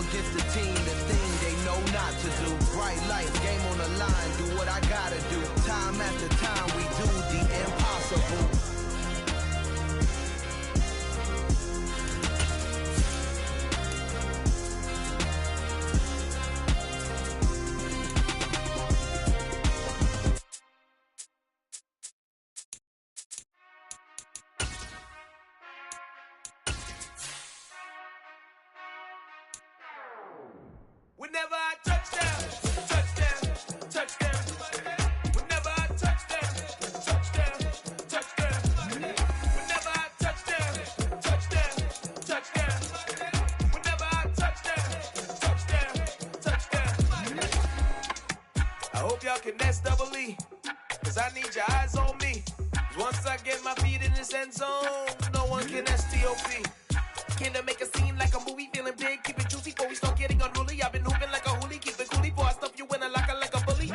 against the team, the thing they know not to do. Bright lights, game on the line, do what I gotta do. Time after time, we do the impossible. Whenever I touchdown, touchdown, touchdown. Whenever I touchdown, touchdown, touchdown. Whenever I touchdown, touchdown, touchdown. Whenever I touchdown, touchdown, touchdown. I hope y'all can S-double-E, 'cause I need your eyes on me. 'Cause once I get my feet in this end zone, no one can S-T-O-P. Can I make a scene like a movie, feeling big, keep it juicy before we start getting unruly. I've been hooping like a hoolie, keep it coolie before I stuff you in a locker like a bully.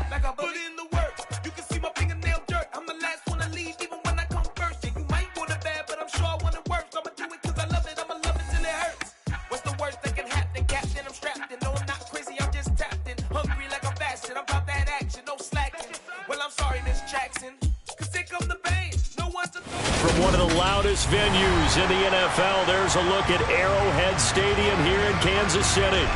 Like a bully in the work, you can see my fingernail dirt. I'm the last one to leave, even when I come first. Yeah, you might want it bad, but I'm sure I want it worse. I'ma do it 'cause I love it, I'ma love it till it hurts. What's the worst that can happen, Captain? I'm strapped in, no I'm not crazy, I'm just tapped in. Hungry like I'm fasting, I'm about that action, no slacking. Well, I'm sorry, Miss Jackson, 'cause here come the pain, no one to throw. From one of the loudest venues in the NFL, there's a look at Arrowhead Stadium here in Kansas City.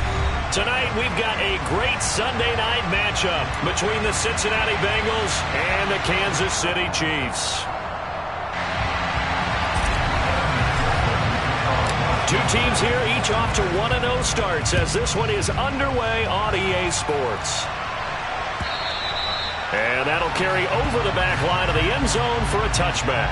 Tonight, we've got a great Sunday night matchup between the Cincinnati Bengals and the Kansas City Chiefs. Two teams here, each off to 1-0 starts as this one is underway on EA Sports. And that'll carry over the back line of the end zone for a touchback.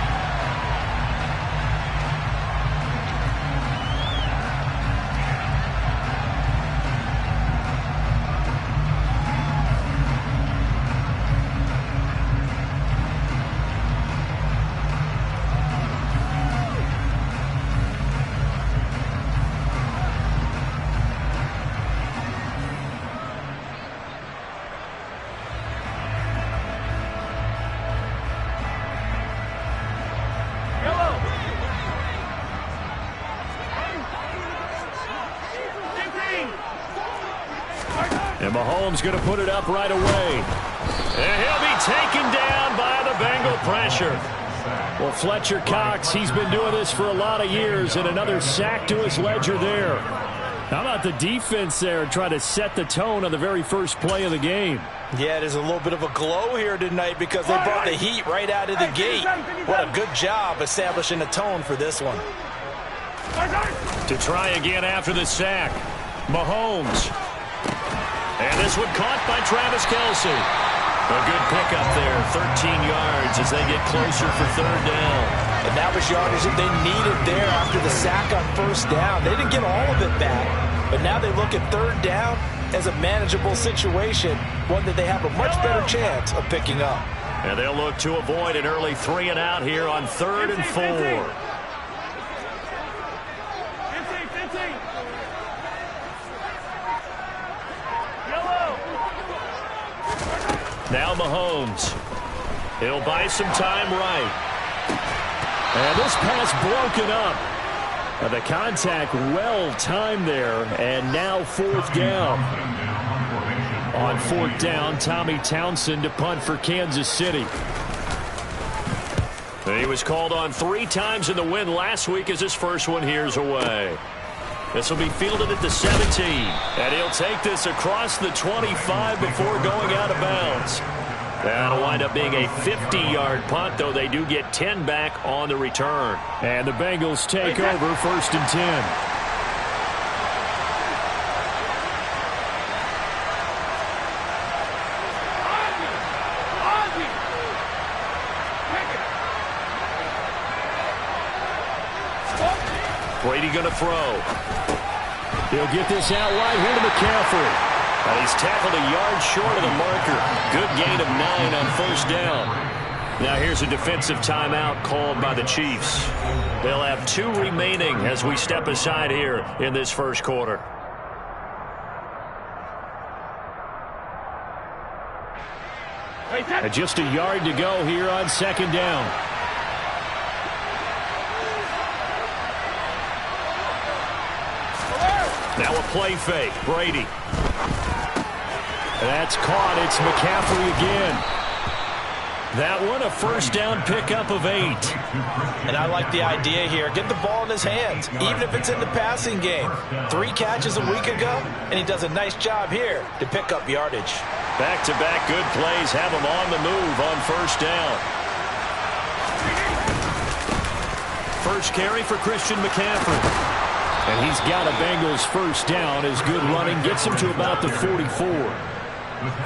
And Mahomes going to put it up right away. And he'll be taken down by the Bengal pressure. Well, Fletcher Cox, he's been doing this for a lot of years, and another sack to his ledger there. How about the defense there trying to set the tone on the very first play of the game? Yeah, there's a little bit of a glow here tonight because they brought the heat right out of the gate. What a good job establishing a tone for this one. To try again after the sack, Mahomes. And this one caught by Travis Kelce. A good pickup there, 13 yards as they get closer for third down. And that was yardage that they needed there after the sack on first down. They didn't get all of it back, but now they look at third down as a manageable situation, one that they have a much better chance of picking up. And they'll look to avoid an early 3-and-out here on 3rd and 4. Now Mahomes. He'll buy some time right. And this pass broken up. The contact well timed there. And now 4th down. On 4th down, Tommy Townsend to punt for Kansas City. He was called on 3 times in the win last week as his first one here's away. This will be fielded at the 17. And he'll take this across the 25 before going out of bounds. That'll wind up being a 50-yard punt, though they do get 10 back on the return. And the Bengals take over 1st and 10. Brady going to throw. He'll get this out wide here to McCaffrey. And he's tackled a yard short of the marker. Good gain of 9 on 1st down. Now here's a defensive timeout called by the Chiefs. They'll have 2 remaining as we step aside here in this first quarter. And just a yard to go here on 2nd down. Now a play fake. Brady. That's caught. It's McCaffrey again. That one, a first down pickup of 8. And I like the idea here. Get the ball in his hands, even if it's in the passing game. 3 catches a week ago, and he does a nice job here to pick up yardage. Back-to-back good plays have him on the move on first down. First carry for Christian McCaffrey. And he's got a Bengals first down as good running gets him to about the 44.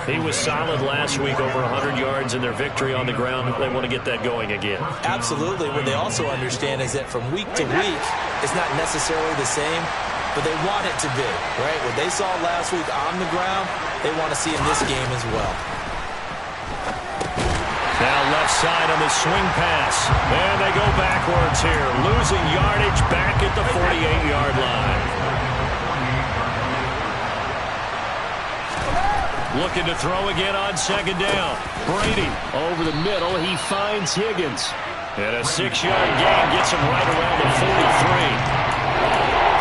He was solid last week, over 100 yards in their victory on the ground. They want to get that going again. Absolutely. What they also understand is that from week to week, it's not necessarily the same, but they want it to be, right? What they saw last week on the ground, they want to see in this game as well. Now left side on the swing pass. And they go backwards here, losing yardage back at the 48-yard line. Looking to throw again on second down. Brady over the middle. He finds Higgins. And a 6-yard gain gets him right around the 43.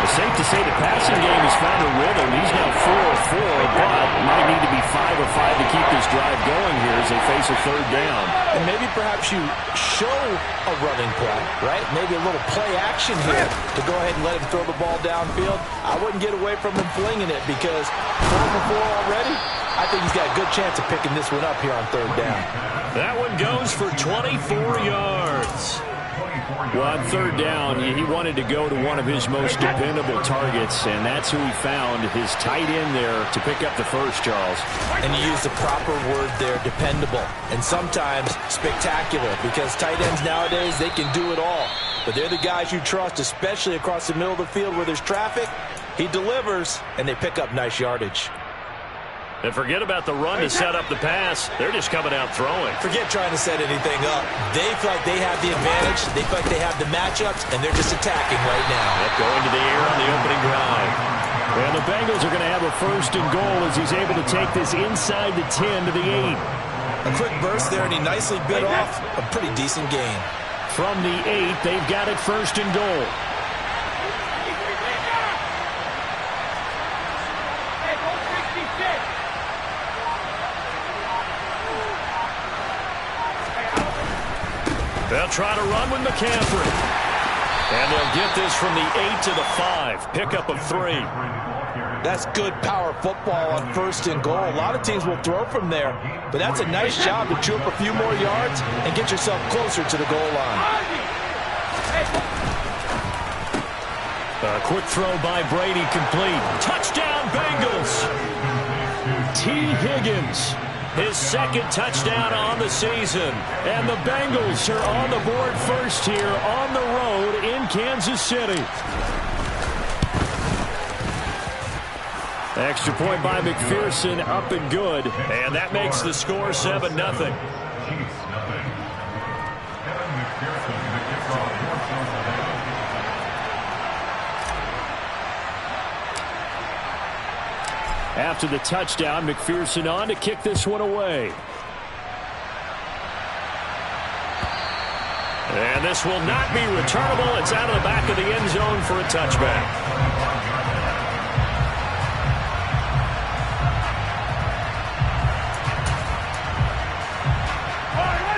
It's safe to say the passing game has found a rhythm. He's now 4 of 4, but might need to be 5 of 5 to keep this drive going here as they face a third down. And maybe perhaps you show a running play, right? Maybe a little play action here to go ahead and let him throw the ball downfield. I wouldn't get away from him flinging it because 4 for 4 already. I think he's got a good chance of picking this one up here on third down. That one goes for 24 yards. Well, on third down, he wanted to go to one of his most dependable targets, and that's who he found, his tight end there, to pick up the first, Charles. And you use the proper word there, dependable, and sometimes spectacular, because tight ends nowadays, they can do it all. But they're the guys you trust, especially across the middle of the field where there's traffic. He delivers, and they pick up nice yardage. And forget about the run to set up the pass. They're just coming out throwing. Forget trying to set anything up. They feel like they have the advantage. They feel like they have the matchups, and they're just attacking right now. Yep, going to the air on the opening drive. And the Bengals are going to have a first and goal as he's able to take this inside the 10 to the 8. A quick burst there, and he nicely bit off a pretty decent gain. From the 8, they've got it first and goal. They'll try to run with McCaffrey. And they'll get this from the 8 to the 5. Pickup of 3. That's good power football on first and goal. A lot of teams will throw from there, but that's a nice job to chew up a few more yards and get yourself closer to the goal line. A quick throw by Brady complete. Touchdown Bengals. T. Higgins. His second touchdown on the season. And the Bengals are on the board first here on the road in Kansas City. Extra point by McPherson, up and good. And that makes the score 7-0. After the touchdown, McPherson on to kick this one away. And this will not be returnable. It's out of the back of the end zone for a touchback.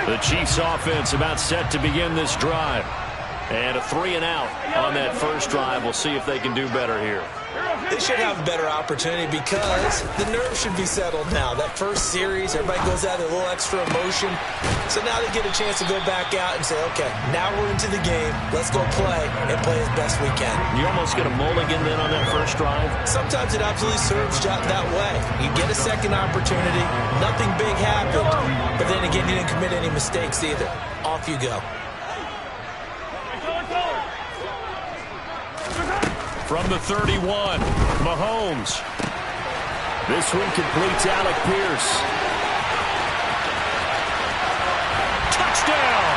The Chiefs offense about set to begin this drive. And a 3-and-out on that first drive. We'll see if they can do better here. They should have a better opportunity because the nerves should be settled now. That first series, everybody goes out with a little extra emotion. So now they get a chance to go back out and say, okay, now we're into the game. Let's go play and play as best we can. You almost get a mulligan then on that first drive? Sometimes it absolutely serves that way. You get a second opportunity. Nothing big happened. But then again, you didn't commit any mistakes either. Off you go. From the 31, Mahomes. This one completes Alec Pierce. Touchdown!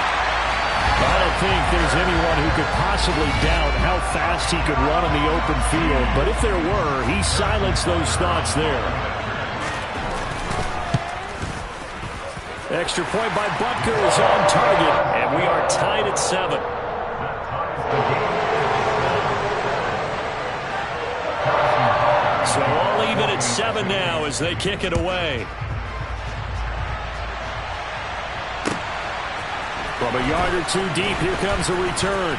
I don't think there's anyone who could possibly doubt how fast he could run in the open field. But if there were, he silenced those thoughts there. Extra point by Butker is on target, and we are tied at 7. at 7 now as they kick it away. From a yard or two deep, here comes a return.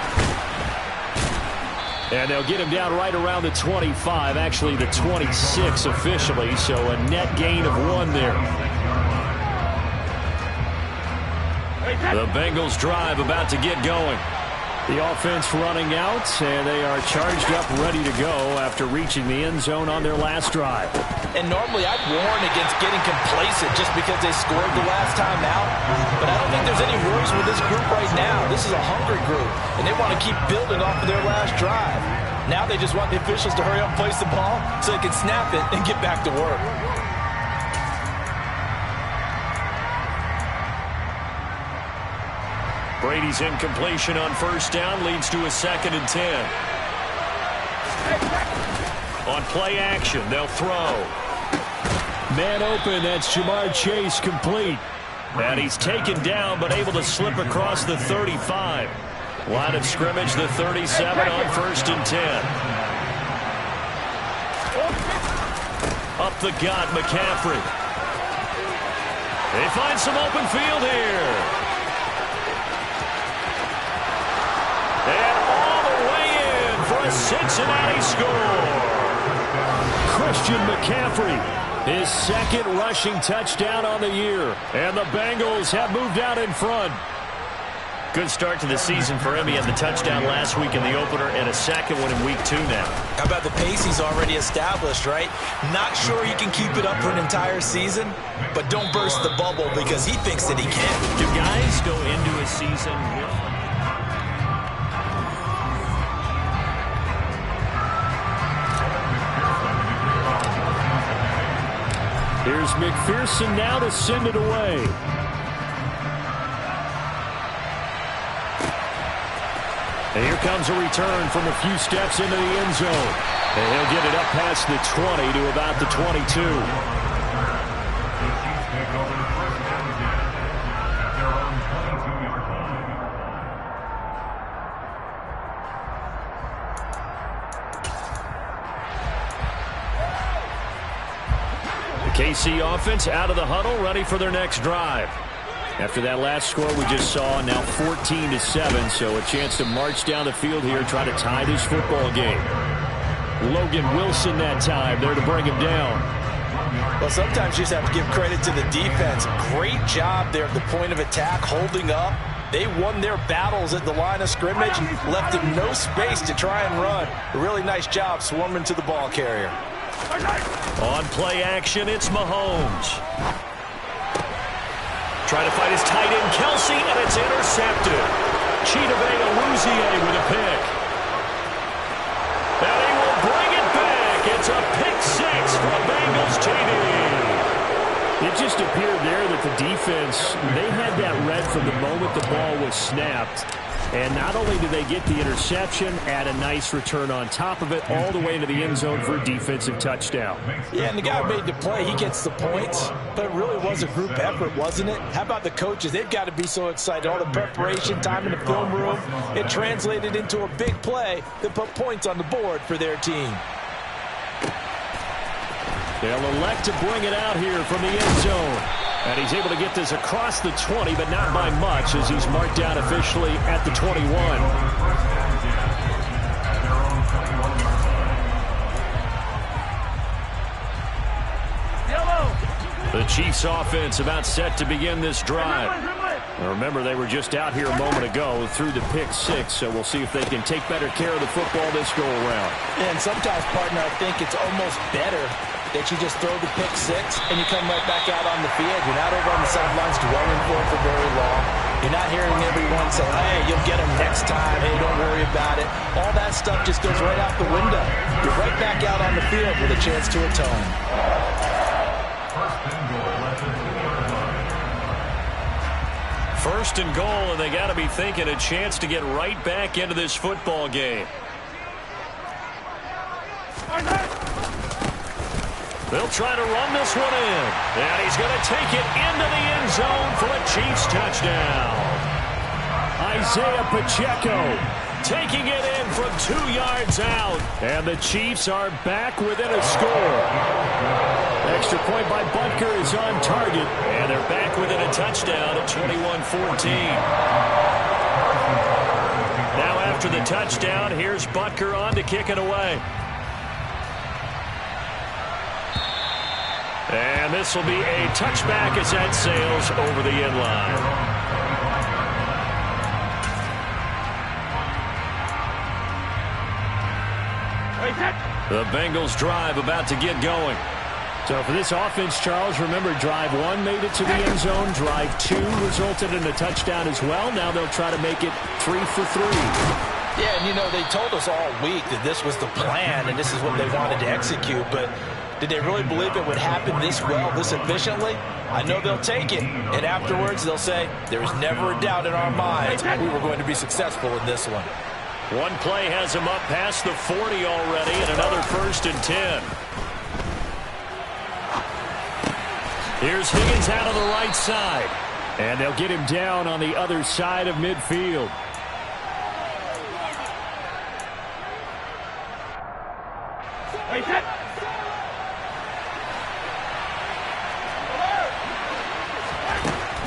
And they'll get him down right around the 25, actually the 26 officially, so a net gain of 1 there. The Bengals drive about to get going. The offense running out, and they are charged up, ready to go after reaching the end zone on their last drive. And normally I'd warn against getting complacent just because they scored the last time out. But I don't think there's any worries with this group right now. This is a hungry group, and they want to keep building off of their last drive. Now they just want the officials to hurry up and place the ball so they can snap it and get back to work. Brady's incompletion on first down leads to a 2nd and 10. On play action, they'll throw. Man open, that's Jamar Chase, complete. And he's taken down but able to slip across the 35. Line of scrimmage, the 37 on 1st and 10. Up the gut, McCaffrey. They find some open field here. And all the way in for a Cincinnati score. Christian McCaffrey, his 2nd rushing touchdown on the year. And the Bengals have moved out in front. Good start to the season for him. He had the touchdown last week in the opener and a 2nd one in week 2 now. How about the pace he's already established, right? Not sure he can keep it up for an entire season, but don't burst the bubble because he thinks that he can. Do guys go into a season with... Here's McPherson now to send it away. And here comes a return from a few steps into the end zone. And he'll get it up past the 20 to about the 22. KC offense out of the huddle, ready for their next drive. After that last score we just saw, now 14-7, so a chance to march down the field here, try to tie this football game. Logan Wilson that time, there to bring him down. Well, sometimes you just have to give credit to the defense. Great job there at the point of attack, holding up. They won their battles at the line of scrimmage, left them no space to try and run. A really nice job swarming to the ball carrier. On play action, it's Mahomes. Trying to fight his tight end, Kelsey, and it's intercepted. Chidobe Awuzie with a pick. And he will bring it back. It's a pick 6 for a Bengals TD. It just appeared there that the defense, they had that read from the moment the ball was snapped. And not only did they get the interception, add a nice return on top of it, all the way to the end zone for a defensive touchdown. Yeah, and the guy made the play. He gets the points, but it really was a group effort, wasn't it? How about the coaches? They've got to be so excited. All the preparation, time in the film room, it translated into a big play that put points on the board for their team. They'll elect to bring it out here from the end zone. And he's able to get this across the 20, but not by much, as he's marked down officially at the 21. The Chiefs offense about set to begin this drive. Now remember, they were just out here a moment ago through the pick 6, so we'll see if they can take better care of the football this go around. And sometimes, partner, I think it's almost better that you just throw the pick 6 and you come right back out on the field. You're not over on the sidelines dwelling for it for very long. You're not hearing everyone say, hey, you'll get them next time. Hey, don't worry about it. All that stuff just goes right out the window. You're right back out on the field with a chance to atone. First and goal, and they got to be thinking a chance to get right back into this football game. They'll try to run this one in. And he's going to take it into the end zone for a Chiefs touchdown. Isaiah Pacheco taking it in from 2 yards out. And the Chiefs are back within a score. Extra point by Butker is on target. And they're back within a touchdown at 21-14. Now after the touchdown, here's Butker on to kick it away. And this will be a touchback as that sails over the end line. The Bengals drive about to get going. So for this offense, Charles, remember drive 1 made it to the end zone. Drive 2 resulted in a touchdown as well. Now they'll try to make it 3 for 3. Yeah, and you know, they told us all week that this was the plan and this is what they wanted to execute, but did they really believe it would happen this well, this efficiently? I know they'll take it, and afterwards they'll say, there was never a doubt in our minds we were going to be successful in this one. One play has him up past the 40 already, and another 1st and 10. Here's Higgins out of the right side. And they'll get him down on the other side of midfield.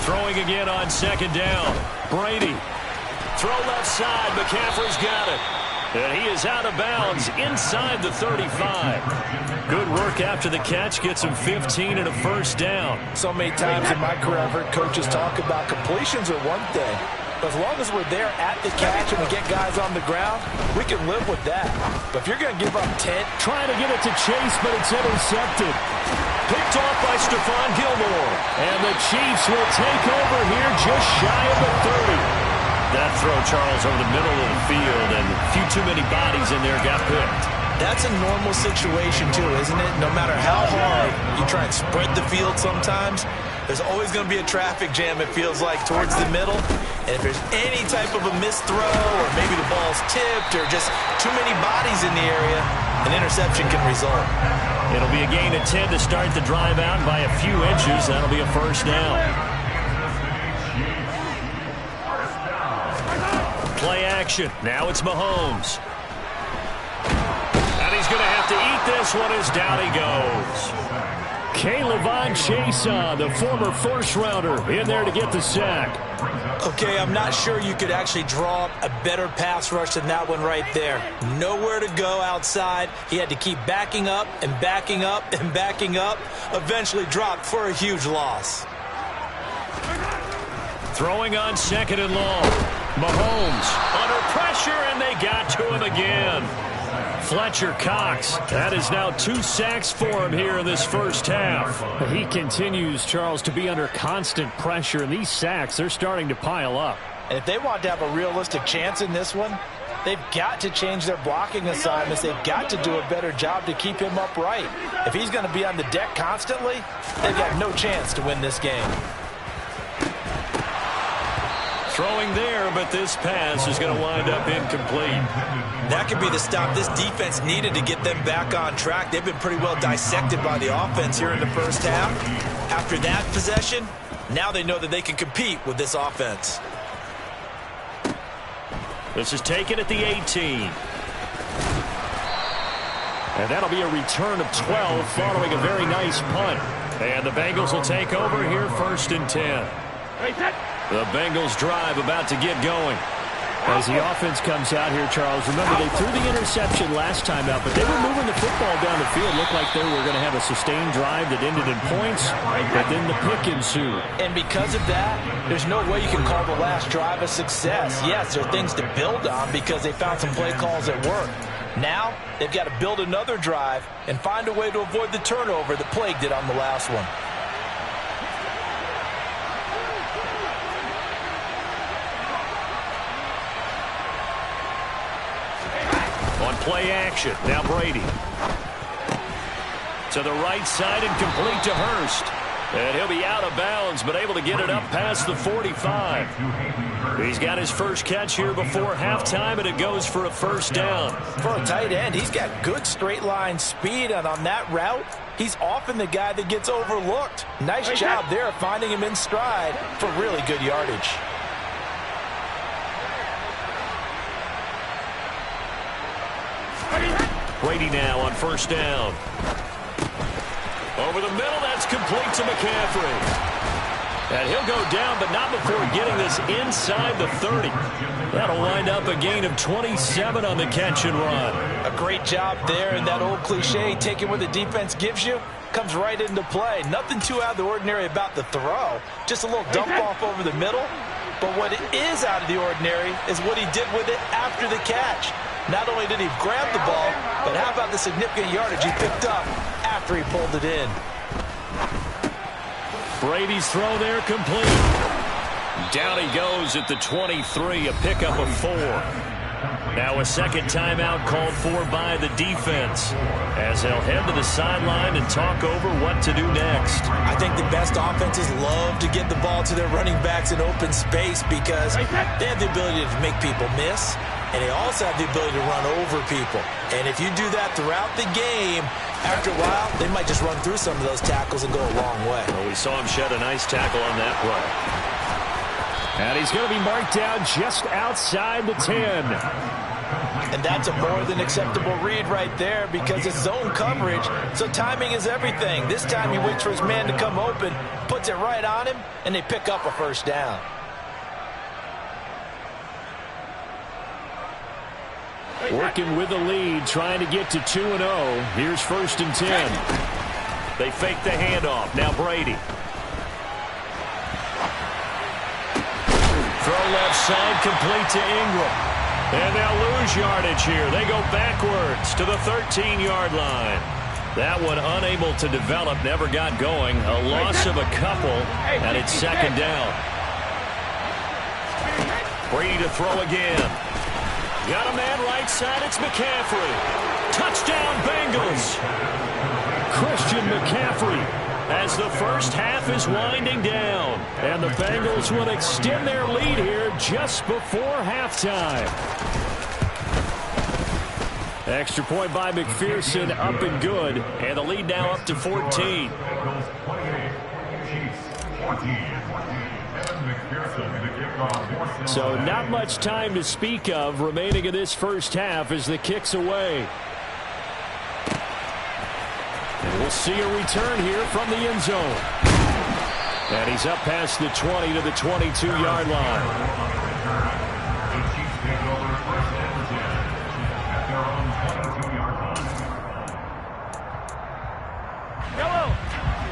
Throwing again on 2nd down. Brady. Throw left side. McCaffrey's got it. And he is out of bounds inside the 35. Good work after the catch. Gets him 15 and a 1st down. So many times in my career I've heard coaches talk about completions are one thing. But as long as we're there at the catch and we get guys on the ground, we can live with that. But if you're going to give up 10. Trying to get it to Chase, but it's intercepted. Picked off by Stephon Gilmore. And the Chiefs will take over here just shy of the 30. That throw, Charles, over the middle of the field, and a few too many bodies in there got picked. That's a normal situation, too, isn't it? No matter how hard you try and spread the field sometimes, there's always going to be a traffic jam, it feels like, towards the middle. And if there's any type of a missed throw, or maybe the ball's tipped, or just too many bodies in the area, an interception can result. It'll be a gain of 10 to start the drive out by a few inches. That'll be a 1st down. Play action. Now it's Mahomes. And he's going to have to eat this one as down he goes. K'Lavon Chaisson, the former 1st-rounder, in there to get the sack. Okay, I'm not sure you could actually draw up a better pass rush than that one right there. Nowhere to go outside. He had to keep backing up and backing up and backing up. Eventually dropped for a huge loss. Throwing on 2nd and long. Mahomes under pressure, and they got to him again. Fletcher Cox. That is now 2 sacks for him here in this 1st half. He continues, Charles, to be under constant pressure, and these sacks are starting to pile up. And if they want to have a realistic chance in this one, they've got to change their blocking assignments. They've got to do a better job to keep him upright. If he's going to be on the deck constantly, they've got no chance to win this game. Throwing there, but this pass is going to wind up incomplete. That could be the stop this defense needed to get them back on track. They've been pretty well dissected by the offense here in the 1st half. After that possession, now they know that they can compete with this offense. This is taken at the 18. And that'll be a return of 12 following a very nice punt. And the Bengals will take over here 1st and 10. The Bengals drive about to get going. As the offense comes out here, Charles, remember they threw the interception last time out, but they were moving the football down the field. Looked like they were going to have a sustained drive that ended in points, but then the pick ensued. And because of that, there's no way you can call the last drive a success. Yes, there are things to build on because they found some play calls that work. Now, they've got to build another drive and find a way to avoid the turnover that plagued it on the last one. On play action, now Brady. To the right side and complete to Hurst. And he'll be out of bounds, but able to get it up past the 45. He's got his first catch here before halftime, and it goes for a 1st down. For a tight end, he's got good straight line speed, and on that route, he's often the guy that gets overlooked. Nice job there finding him in stride for really good yardage. Brady now on first down. Over the middle, that's complete to McCaffrey. And he'll go down, but not before getting this inside the 30. That'll wind up a gain of 27 on the catch and run. A great job there, and that old cliche, taking what the defense gives you, comes right into play. Nothing too out of the ordinary about the throw. Just a little dump off over the middle. But what is out of the ordinary is what he did with it after the catch. Not only did he grab the ball, but how about the significant yardage he picked up after he pulled it in. Brady's throw there complete. Down he goes at the 23, a pickup of 4. Now a second timeout called for by the defense as they'll head to the sideline and talk over what to do next. I think the best offenses love to get the ball to their running backs in open space because they have the ability to make people miss, and they also have the ability to run over people. And if you do that throughout the game, after a while, they might just run through some of those tackles and go a long way. Well, we saw him shed a nice tackle on that play. And he's going to be marked down just outside the 10. And that's a more than acceptable read right there because it's zone coverage, so timing is everything. This time he waits for his man to come open, puts it right on him, and they pick up a first down. Working with the lead, trying to get to 2-0. Here's 1st and 10. They fake the handoff. Now Brady. Throw left side, complete to Ingram. And they'll lose yardage here. They go backwards to the 13-yard line. That one unable to develop, never got going. A loss of a couple, and it's second down. Brady to throw again. Got a man right side, it's McCaffrey. Touchdown, Bengals. Christian McCaffrey as the first half is winding down. And the Bengals will extend their lead here just before halftime. Extra point by McPherson, up and good. And the lead now up to 14. So not much time to speak of remaining in this first half as the kick's away. And we'll see a return here from the end zone. And he's up past the 20 to the 22-yard line.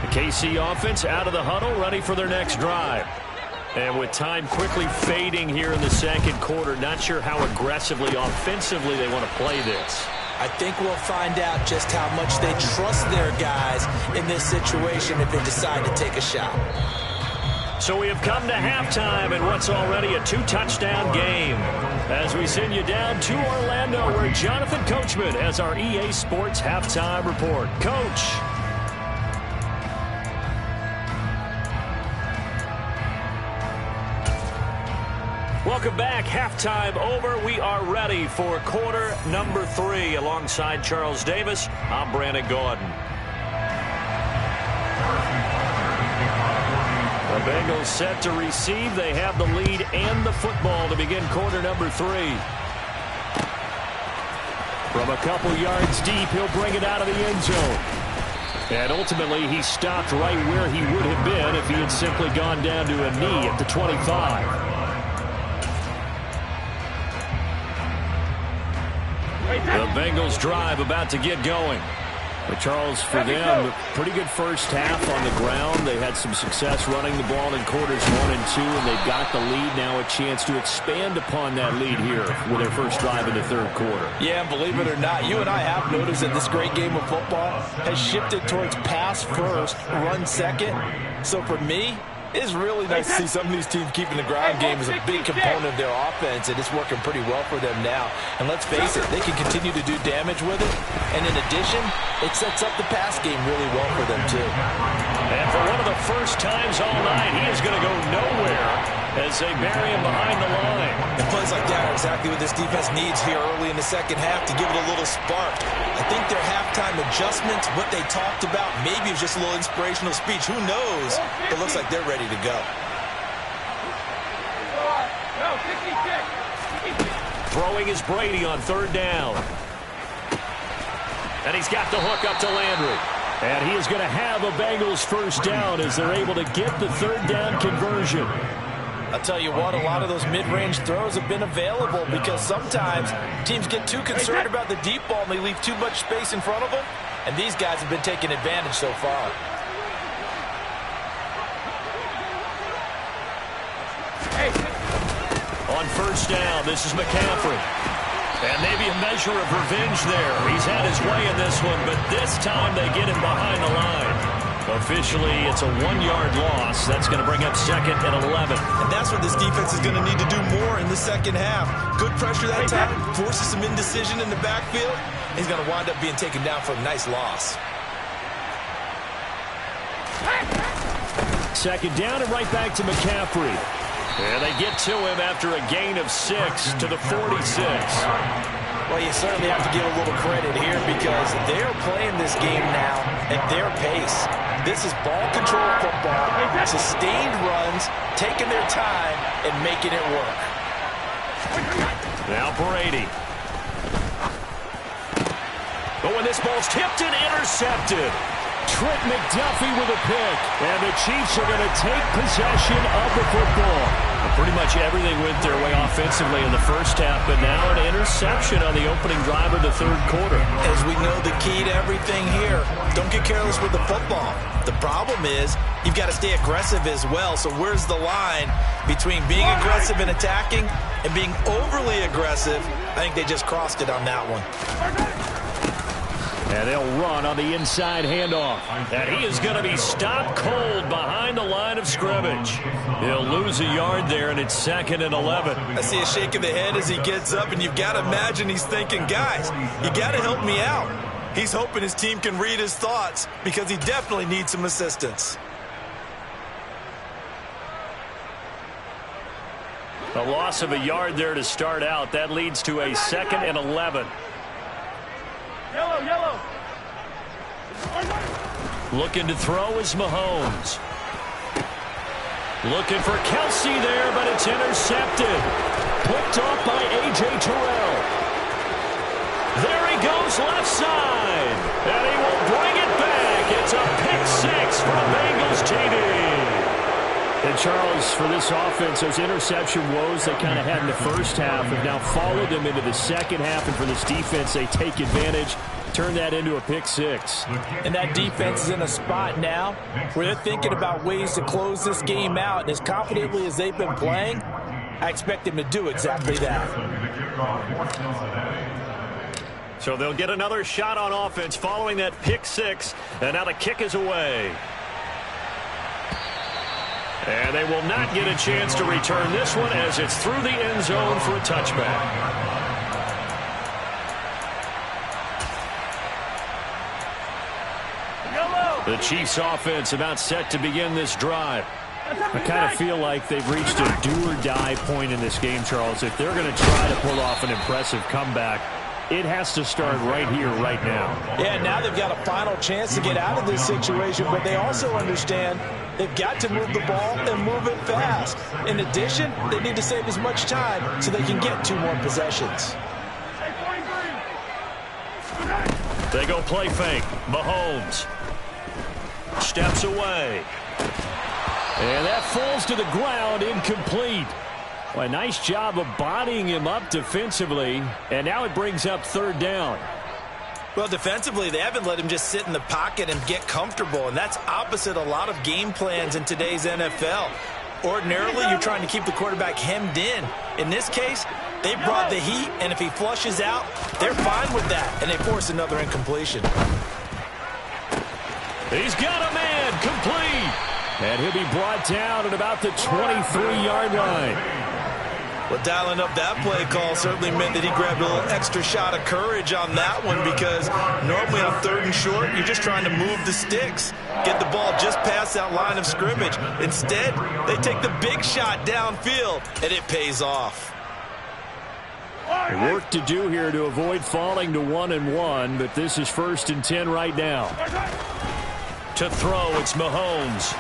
The KC offense out of the huddle, ready for their next drive. And with time quickly fading here in the second quarter, not sure how aggressively, offensively they want to play this. I think we'll find out just how much they trust their guys in this situation if they decide to take a shot. So we have come to halftime in what's already a 2-touchdown game. As we send you down to Orlando, where Jonathan Coachman has our EA Sports halftime report. Coach. Welcome back. Halftime over. We are ready for quarter number 3. Alongside Charles Davis, I'm Brandon Gaudin. The Bengals set to receive. They have the lead and the football to begin quarter number 3. From a couple yards deep, he'll bring it out of the end zone. And ultimately, he stopped right where he would have been if he had simply gone down to a knee at the 25. The Bengals drive about to get going. But Charles, for them, pretty good first half on the ground. They had some success running the ball in quarters 1 and 2, and they got the lead. Now a chance to expand upon that lead here with their first drive in the third quarter. Yeah, and believe it or not, you and I have noticed that this great game of football has shifted towards pass first, run second. So for me, it's really nice to see some of these teams keeping the ground game as a big component of their offense, and it's working pretty well for them now. And let's face it, they can continue to do damage with it. And in addition, it sets up the pass game really well for them, too. And for one of the first times all night, he is going to go nowhere as they bury him behind the line. And plays like that are exactly what this defense needs here early in the second half to give it a little spark. I think their halftime adjustments, what they talked about, maybe it was just a little inspirational speech. Who knows? It looks like they're ready to go. Throwing is Brady on third down. And he's got the hook up to Landry. And he is going to have a Bengals first down as they're able to get the third down conversion. I'll tell you what, a lot of those mid-range throws have been available because sometimes teams get too concerned about the deep ball and they leave too much space in front of them. And these guys have been taking advantage so far. On first down, this is McCaffrey. And maybe a measure of revenge there. He's had his way in this one, but this time they get him behind the line. Officially, it's a 1-yard loss. That's going to bring up 2nd and 11. And that's what this defense is going to need to do more in the second half. Good pressure that time, forces some indecision in the backfield. He's going to wind up being taken down for a nice loss. Second down and right back to McCaffrey. And they get to him after a gain of 6 to the 46. Well, you certainly have to give a little credit here because they're playing this game now at their pace. This is ball control football, sustained runs, taking their time and making it work. Now Brady. Oh, and this ball's tipped and intercepted. Trent McDuffie with a pick. And the Chiefs are going to take possession of the football. Pretty much everything went their way offensively in the first half, but now an interception on the opening drive of the third quarter. As we know, the key to everything here, don't get careless with the football. The problem is you've got to stay aggressive as well. So where's the line between being aggressive and attacking and being overly aggressive? I think they just crossed it on that one. And they'll run on the inside handoff. And he is going to be stopped cold behind the line of scrimmage. He'll lose a yard there, and it's 2nd and 11. I see a shake of the head as he gets up, and you've got to imagine he's thinking, guys, you got to help me out. He's hoping his team can read his thoughts because he definitely needs some assistance. A loss of a yard there to start out. That leads to a 2nd and 11. Yellow. Looking to throw is Mahomes. Looking for Kelsey there, but it's intercepted. Picked off by A.J. Terrell. There he goes left side. And he will bring it back. It's a pick 6 from Bengals TD. And Charles, for this offense, those interception woes they kind of had in the first half have now followed them into the second half. And for this defense, they take advantage, turn that into a pick 6. And that defense is in a spot now where they're thinking about ways to close this game out. And as confidently as they've been playing, I expect them to do exactly that. So they'll get another shot on offense following that pick 6. And now the kick is away. And they will not get a chance to return this one as it's through the end zone for a touchback. The Chiefs offense about set to begin this drive. I kind of feel like they've reached a do-or-die point in this game, Charles. If they're going to try to pull off an impressive comeback, it has to start right here, right now. Yeah, now they've got a final chance to get out of this situation, but they also understand they've got to move the ball and move it fast. In addition, they need to save as much time so they can get 2 more possessions. They go play fake. Mahomes steps away. And that falls to the ground, incomplete. Well, a nice job of bodying him up defensively, and now it brings up 3rd down. Well, defensively, they haven't let him just sit in the pocket and get comfortable, and that's opposite a lot of game plans in today's NFL. Ordinarily, you're trying to keep the quarterback hemmed in. In this case, they brought the heat, and if he flushes out, they're fine with that, and they force another incompletion. He's got a man, complete. And he'll be brought down at about the 23-yard line. Well, dialing up that play call certainly meant that he grabbed a little extra shot of courage on that one because normally on 3rd and short, you're just trying to move the sticks, get the ball just past that line of scrimmage. Instead, they take the big shot downfield, and it pays off. Work to do here to avoid falling to 1-1, but this is 1st and 10 right now. To throw, it's Mahomes.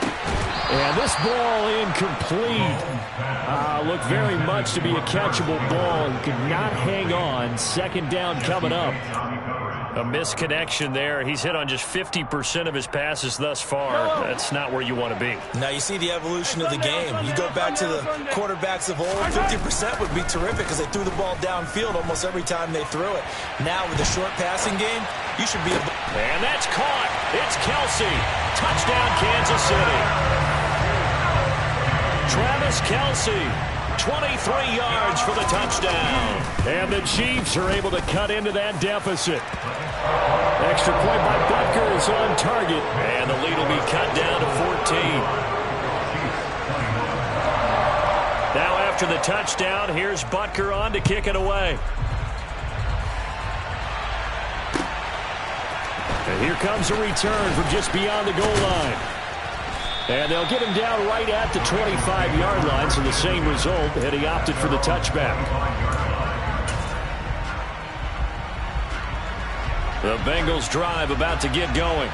And this ball incomplete. Looked very much to be a catchable ball. He could not hang on. 2nd down coming up. A misconnection there. He's hit on just 50% of his passes thus far. That's not where you want to be. Now you see the evolution of the game. You go back to the quarterbacks of old, 50% would be terrific because they threw the ball downfield almost every time they threw it. Now with the short passing game, you should be able to... And that's caught. It's Kelce. Touchdown, Kansas City. Travis Kelce. 23 yards for the touchdown. And the Chiefs are able to cut into that deficit. Extra point by Butker is on target. And the lead will be cut down to 14. Now after the touchdown, here's Butker on to kick it away. And here comes a return from just beyond the goal line. And they'll get him down right at the 25-yard line, so the same result, and he opted for the touchback. The Bengals drive about to get going.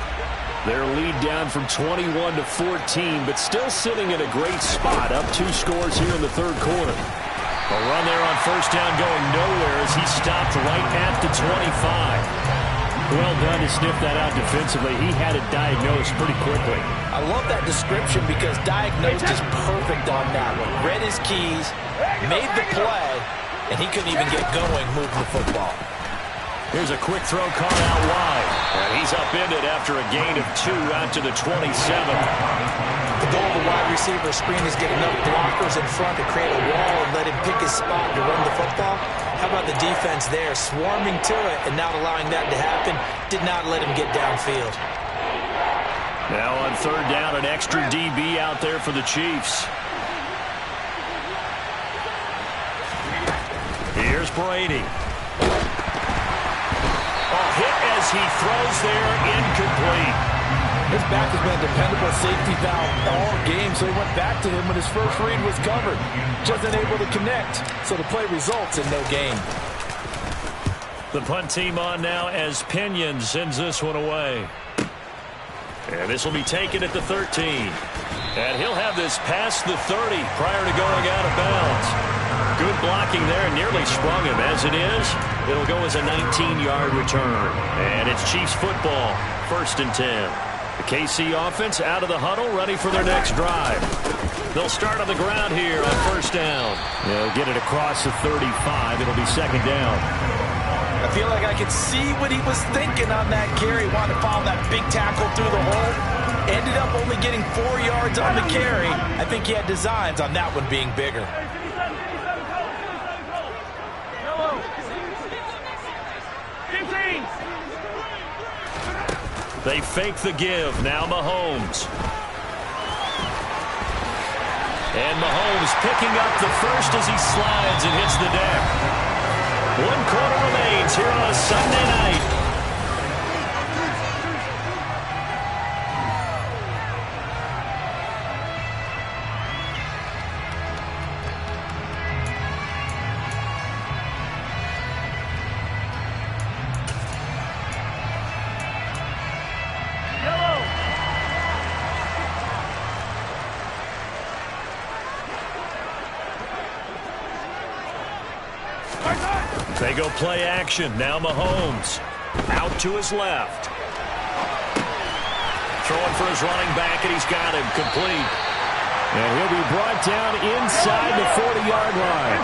Their lead down from 21 to 14, but still sitting in a great spot, up 2 scores here in the third quarter. A run there on first down going nowhere as he stopped right at the 25. Well done to sniff that out defensively. He had it diagnosed pretty quickly. I love that description because diagnosed is perfect on that one. Read his keys, made the play, and he couldn't even get going moving the football. Here's a quick throw caught out wide. And he's upended after a gain of 2 out to the 27. The goal of the wide receiver screen is get enough blockers in front to create a wall and let him pick his spot to run the football. How about the defense there, swarming to it and not allowing that to happen? Did not let him get downfield. Now on third down, an extra DB out there for the Chiefs. Here's Brady. Hit as he throws there, incomplete. His back has been a dependable safety valve all game, so he went back to him when his first read was covered. Just unable to connect, so the play results in no gain. The punt team on now as Pinion sends this one away. And this will be taken at the 13. And he'll have this past the 30 prior to going out of bounds. Good blocking there, nearly sprung him. As it is, it'll go as a 19-yard return. And it's Chiefs football, 1st and 10. The KC offense out of the huddle, ready for their next drive. They'll start on the ground here on first down. They'll get it across the 35. It'll be 2nd down. I feel like I could see what he was thinking on that carry. Wanted to follow that big tackle through the hole. Ended up only getting 4 yards on the carry. I think he had designs on that one being bigger. They fake the give. Now Mahomes. And Mahomes picking up the first as he slides and hits the deck. 1 quarter remains here on a Sunday night. They go play action. Now Mahomes out to his left. Throwing for his running back, and he's got him complete. And he'll be brought down inside the 40-yard line.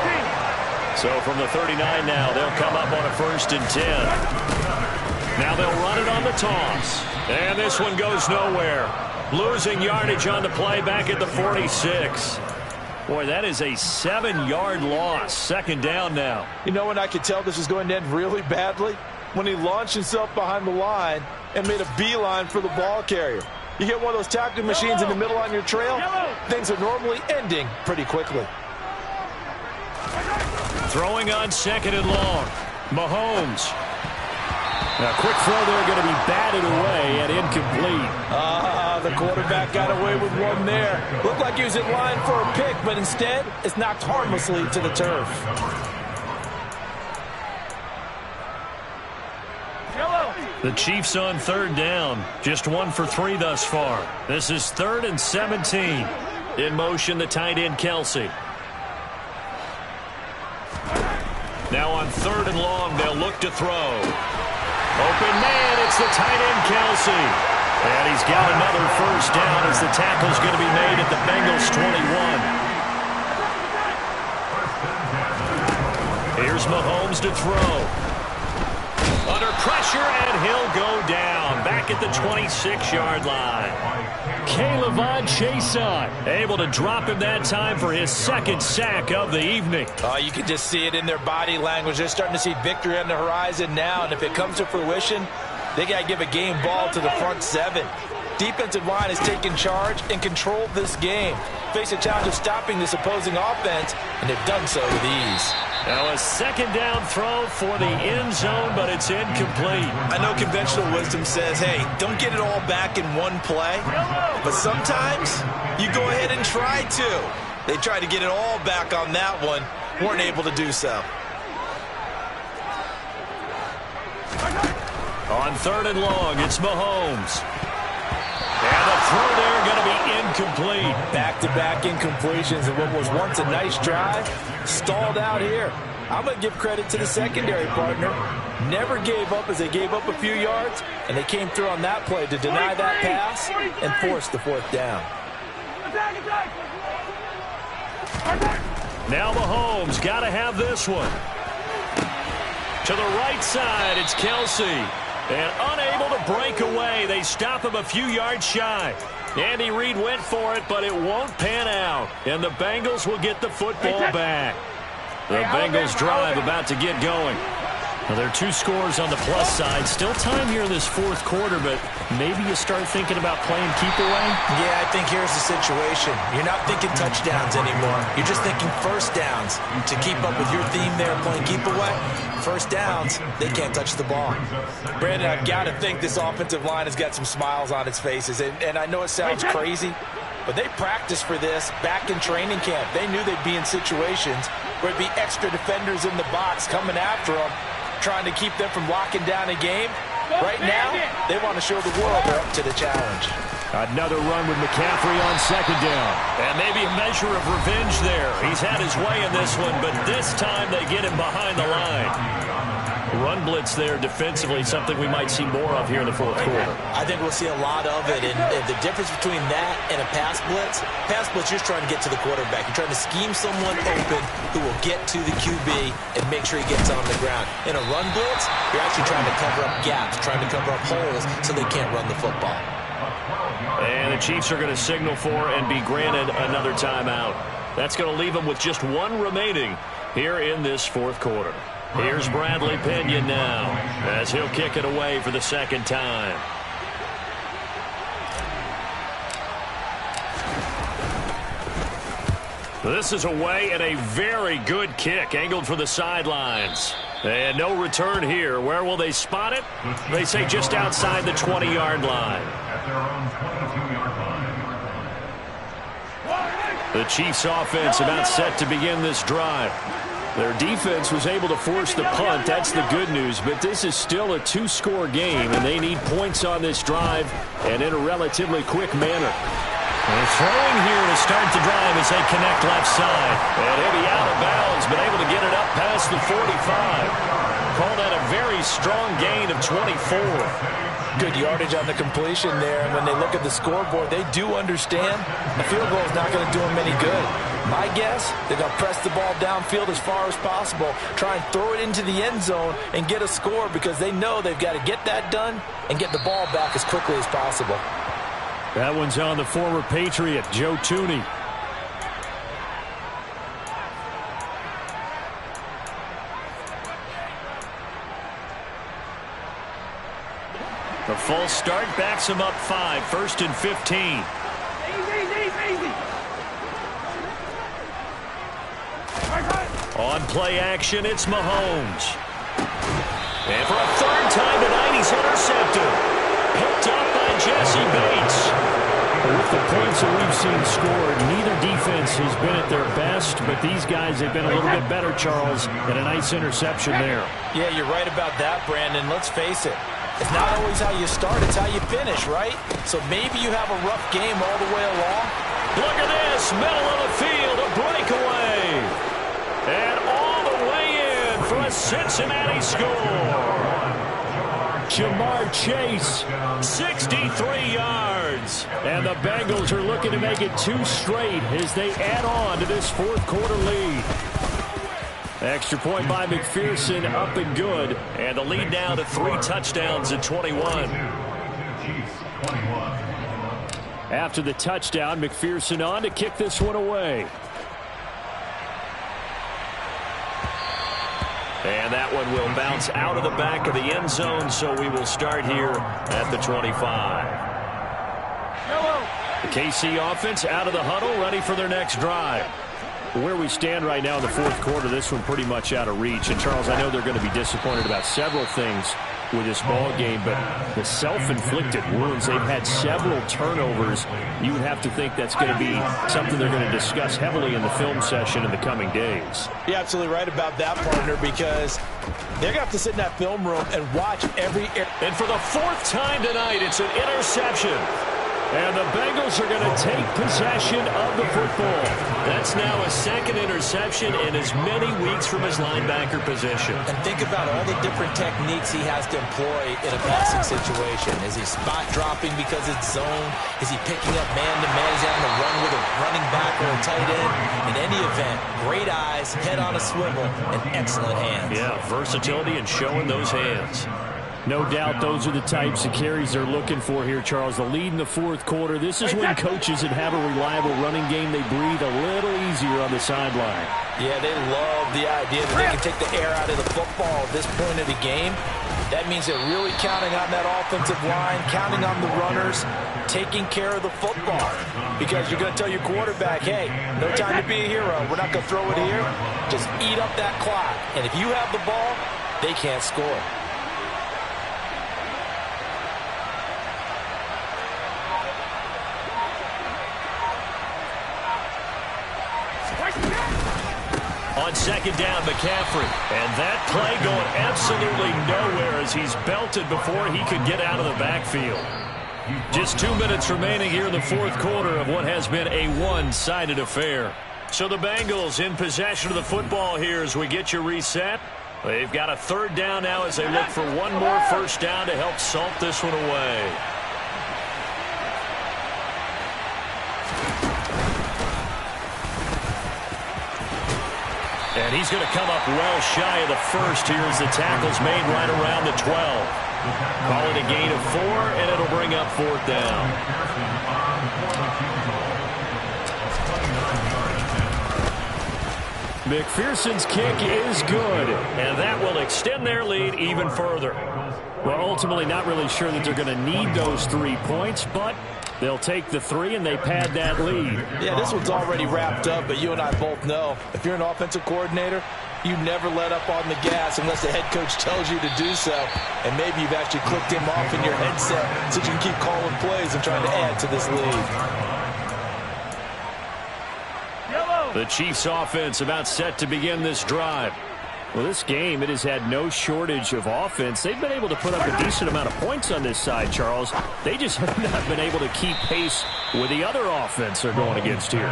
So from the 39 now, they'll come up on a 1st and 10. Now they'll run it on the toss. And this one goes nowhere. Losing yardage on the play back at the 46. Boy, that is a 7-yard loss. 2nd down now. You know when I could tell this was going to end really badly? When he launched himself behind the line and made a beeline for the ball carrier. You get one of those tackling machines in the middle on your trail, things are normally ending pretty quickly. Throwing on 2nd and long. Mahomes. Now, quick throw there, going to be batted away and incomplete. The quarterback got away with one there. Looked like he was in line for a pick, but instead, it's knocked harmlessly to the turf. The Chiefs on 3rd down. Just 1 for 3 thus far. This is 3rd and 17. In motion, the tight end, Kelce. Now on 3rd and long, they'll look to throw. Open man, it's the tight end, Kelsey. And he's got another first down as the tackle's going to be made at the Bengals 21. Here's Mahomes to throw. Under pressure, and he'll go down. Back at the 26-yard line. K'Lavon Chaisson able to drop him that time for his second sack of the evening. Oh, you can just see it in their body language. They're starting to see victory on the horizon now, and if it comes to fruition, they got to give a game ball to the front seven. Defensive line has taken charge and controlled this game. Face a challenge of stopping this opposing offense, and they've done so with ease. Now a second down throw for the end zone, but it's incomplete. I know conventional wisdom says, hey, don't get it all back in one play. But sometimes you go ahead and try to. They tried to get it all back on that one. Weren't able to do so. On third and long, it's Mahomes. And the throw there going to be incomplete. Back-to-back incompletions and what was once a nice drive stalled out here. I'm going to give credit to the secondary partner. Never gave up as they gave up a few yards, and they came through on that play to deny that pass and force the fourth down. Now Mahomes got to have this one. To the right side, it's Kelsey. And unable to break away. They stop him a few yards shy. Andy Reid went for it, but it won't pan out. And the Bengals will get the football back. The Bengals drive about to get going. Well, there are two scores on the plus side. Still time here in this fourth quarter, but maybe you start thinking about playing keep away? Yeah, I think here's the situation. You're not thinking touchdowns anymore. You're just thinking first downs. To keep up with your theme there, playing keep away, first downs, they can't touch the ball. Brandon, I've got to think this offensive line has got some smiles on its faces. And I know it sounds crazy, but they practiced for this back in training camp. They knew they'd be in situations where it'd be extra defenders in the box coming after them, trying to keep them from locking down a game. Right now, they want to show the world they're up to the challenge. Another run with McCaffrey on second down. And maybe a measure of revenge there. He's had his way in this one, but this time they get him behind the line. Run blitz there defensively, something we might see more of here in the fourth quarter. I think we'll see a lot of it, and the difference between that and a pass blitz, you're just trying to get to the quarterback. You're trying to scheme someone open who will get to the QB and make sure he gets on the ground. In a run blitz, you're actually trying to cover up gaps, trying to cover up holes so they can't run the football. And the Chiefs are going to signal for and be granted another timeout. That's going to leave them with just one remaining here in this fourth quarter. Here's Bradley Pinion now as he'll kick it away for the second time. This is away and a very good kick angled for the sidelines. And no return here. Where will they spot it? They say just outside the 20-yard line. The Chiefs offense about set to begin this drive. Their defense was able to force the punt. That's the good news. But this is still a two-score game, and they need points on this drive and in a relatively quick manner. And throwing here to start the drive as they connect left side. And he'll be out of bounds, but able to get it up past the 45. Call that a very strong gain of 24. Good yardage on the completion there. And when they look at the scoreboard, they do understand a field goal is not going to do them any good. My guess, they're going to press the ball downfield as far as possible, try and throw it into the end zone and get a score because they know they've got to get that done and get the ball back as quickly as possible. That one's on the former Patriot, Joe Thuney. The false start backs him up 5, 1st and 15. Easy. On play action, it's Mahomes. And for a third time tonight, he's intercepted. Picked up by Jesse Bates. With the points that we've seen scored, neither defense has been at their best, but these guys have been a little bit better, Charles, and a nice interception there. Yeah, you're right about that, Brandon. Let's face it. It's not always how you start, it's how you finish, right? So maybe you have a rough game all the way along. Look at this, middle of the field, a breakaway. And all the way in for a Cincinnati score. Jamar Chase, 63 yards. And the Bengals are looking to make it 2 straight as they add on to this fourth quarter lead. Extra point by McPherson, up and good. And the lead now to 3 touchdowns at 21. After the touchdown, McPherson on to kick this one away. And that one will bounce out of the back of the end zone, so we will start here at the 25. The KC offense out of the huddle, ready for their next drive. Where we stand right now in the fourth quarter, this one pretty much out of reach. And, Charles, I know they're going to be disappointed about several things with this ball game, but the self-inflicted wounds, they've had several turnovers. You would have to think that's going to be something they're going to discuss heavily in the film session in the coming days. You're absolutely right about that, partner, because they're going to have to sit in that film room and watch every... And for the 4th time tonight, it's an interception. And the Bengals are going to take possession of the football. That's now a 2nd interception in as many weeks from his linebacker position. And think about all the different techniques he has to employ in a passing situation. Is he spot dropping because it's zone? Is he picking up man-to-man? Is he having to run with a running back or a tight end? In any event, great eyes, head on a swivel, and excellent hands. Yeah, versatility and showing those hands. No doubt those are the types of carries they're looking for here, Charles. The lead in the fourth quarter. This is when coaches that have a reliable running game, they breathe a little easier on the sideline. Yeah, they love the idea that they can take the air out of the football at this point of the game. That means they're really counting on that offensive line, counting on the runners, taking care of the football. Because you're going to tell your quarterback, hey, no time to be a hero. We're not going to throw it here. Just eat up that clock. And if you have the ball, they can't score. On 2nd down, McCaffrey. And that play going absolutely nowhere as he's belted before he could get out of the backfield. Just 2 minutes remaining here in the fourth quarter of what has been a one-sided affair. So the Bengals in possession of the football here as we get you reset. They've got a 3rd down now as they look for one more 1st down to help salt this one away. And he's going to come up well shy of the 1st here as the tackle's made right around the 12. Call it a gain of 4, and it'll bring up 4th down. McPherson's kick is good. And that will extend their lead even further. Well, ultimately not really sure that they're going to need those 3 points, but they'll take the 3 and they pad that lead. Yeah, this one's already wrapped up, but you and I both know if you're an offensive coordinator, you never let up on the gas unless the head coach tells you to do so. And maybe you've actually clicked him off in your headset so you can keep calling plays and trying to add to this lead. The Chiefs offense about set to begin this drive. Well, this game, it has had no shortage of offense. They've been able to put up a decent amount of points on this side, Charles. They just have not been able to keep pace with the other offense they're going against here.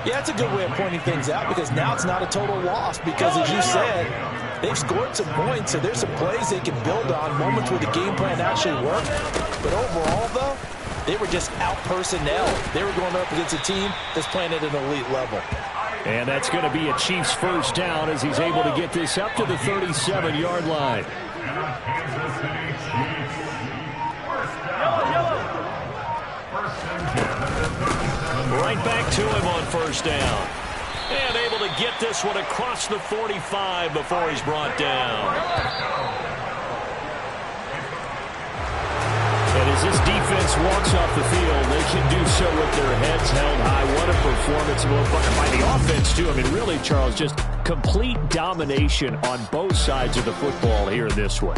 Yeah, it's a good way of pointing things out because now it's not a total loss because, as you said, they've scored some points, so there's some plays they can build on, moments where the game plan actually worked. But overall, though, they were just out-personnel. They were going up against a team that's playing at an elite level. And that's going to be a Chiefs 1st down as he's able to get this up to the 37-yard line. Right back to him on 1st down. And able to get this one across the 45 before he's brought down. And as this defense walks off the field, they can do so with their heads held high. What a performance by the offense, too. I mean, really, Charles, just complete domination on both sides of the football here in this one.